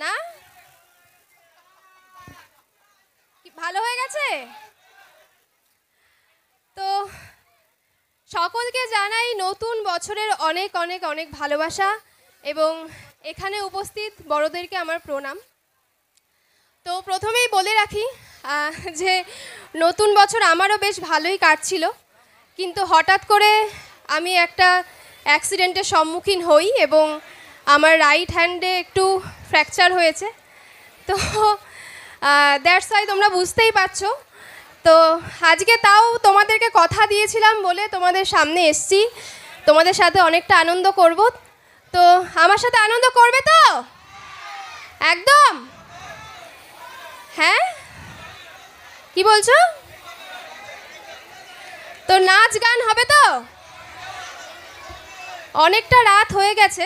না ভালো হয়ে গেছে তো সকলকে জানাই নতুন বছরের অনেক অনেক অনেক ভালোবাসা এবং এখানে উপস্থিত বড়দেরকে আমার প্রণাম। তো প্রথমেই বলে রাখি যে নতুন বছর আমারও বেশ ভালোই কাটছিল, কিন্তু হঠাৎ করে আমি একটা অ্যাক্সিডেন্টের সম্মুখীন হই এবং আমার রাইট হ্যান্ডে একটু ফ্র্যাকচার হয়েছে। তো দ্যাটস ওয়াই তোমরা বুঝতেই পারছো। তো আজকে তাও তোমাদেরকে কথা দিয়েছিলাম বলে তোমাদের সামনে এসছি, তোমাদের সাথে অনেকটা আনন্দ করব। তো আমার সাথে আনন্দ করবে তো একদম? হ্যাঁ, কি বলছো? তো নাচ গান হবে তো? অনেকটা রাত হয়ে গেছে,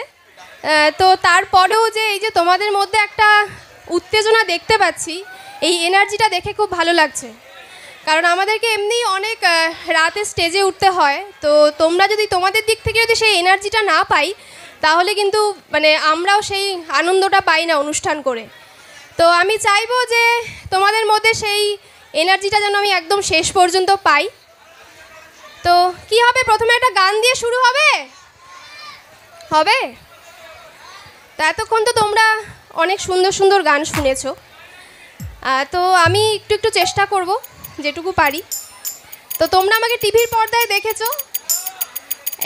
তো তারপরেও যে এই যে তোমাদের মধ্যে একটা উত্তেজনা দেখতে পাচ্ছি, এই এনার্জিটা দেখে খুব ভালো লাগছে। কারণ আমাদেরকে এমনি অনেক রাতে স্টেজে উঠতে হয়, তো তোমরা যদি তোমাদের দিক থেকে যদি সেই এনার্জিটা না পাই তাহলে কিন্তু মানে আমরাও সেই আনন্দটা পাই না অনুষ্ঠান করে। তো আমি চাইবো যে তোমাদের মধ্যে সেই এনার্জিটা যেন আমি একদম শেষ পর্যন্ত পাই। তো কি হবে, প্রথমে একটা গান দিয়ে শুরু হবে? হবে? তা এতক্ষণ তো তোমরা অনেক সুন্দর সুন্দর গান শুনেছো, তো আমি একটু একটু চেষ্টা করব যেটুকু পারি। তো তোমরা আমাকে টিভির পর্দায় দেখেছো,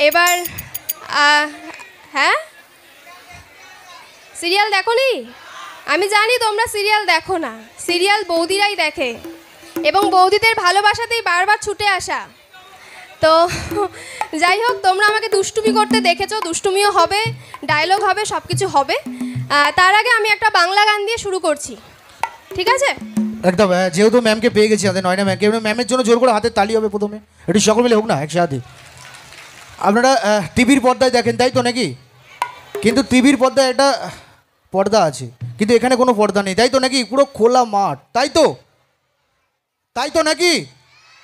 এবার হ্যাঁ সিরিয়াল দেখোনি? আমি জানি তোমরা সিরিয়াল দেখো না, সিরিয়াল বৌদিরাই দেখে এবং বৌদিদের ভালোবাসাতেই বারবার ছুটে আসা। তো যাই হোক, তোমরা আমাকে দুষ্টুমি করতে দেখেছো, দুষ্টুমিও হবে, ডায়লগ হবে, সব কিছু হবে। তার আগে আমি একটা বাংলা গান দিয়ে শুরু করছি, ঠিক আছে? একদম। যেহেতু ম্যামকে পেয়ে গেছি, আমাদের নয়না ম্যামকে, ম্যামের জন্য জোর করে হাতে তালি হবে প্রথমে, একটু সকল মিলে হোক না একসাথে। আপনারা টিভির পর্দায় দেখেন তাই তো নাকি? কিন্তু টিভির পর্দায় একটা পর্দা আছে, কিন্তু এখানে কোনো পর্দা নেই তাই তো নাকি? পুরো খোলা মাঠ তাই তো? তাই তো নাকি?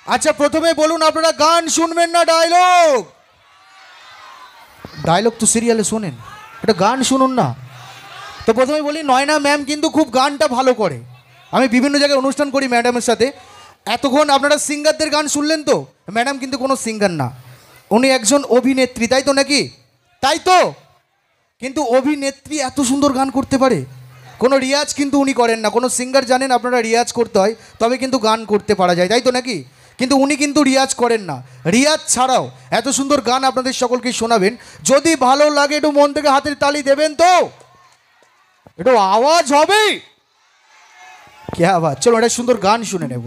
আচ্ছা, প্রথমে বলুন আপনারা গান শুনবেন না ডায়লগ? ডায়লগ তো সিরিয়ালে শোনেন, এটা গান শুনুন না। তো প্রথমে বলি, নয়না ম্যাম কিন্তু খুব গানটা ভালো করে। আমি বিভিন্ন জায়গায় অনুষ্ঠান করি ম্যাডামের সাথে। এতক্ষণ আপনারা সিঙ্গারদের গান শুনলেন তো, ম্যাডাম কিন্তু কোনো সিঙ্গার না, উনি একজন অভিনেত্রী তাই তো নাকি? তাই তো? কিন্তু অভিনেত্রী এত সুন্দর গান করতে পারে, কোনো রিয়াজ কিন্তু উনি করেন না। কোনো সিঙ্গার জানেন আপনারা রিয়াজ করতে হয় তবে কিন্তু গান করতে পারা যায় তাই তো নাকি? কিন্তু উনি কিন্তু রিয়াজ করেন না। রিয়াজ ছাড়াও এত সুন্দর গান আপনাদের সকলকে শোনাবেন। যদি ভালো লাগে একটু মন থেকে হাতের তালি দেবেন তো, একটু আওয়াজ হবে। কে আওয়াজ? চলো একটা সুন্দর গান শুনে নেব।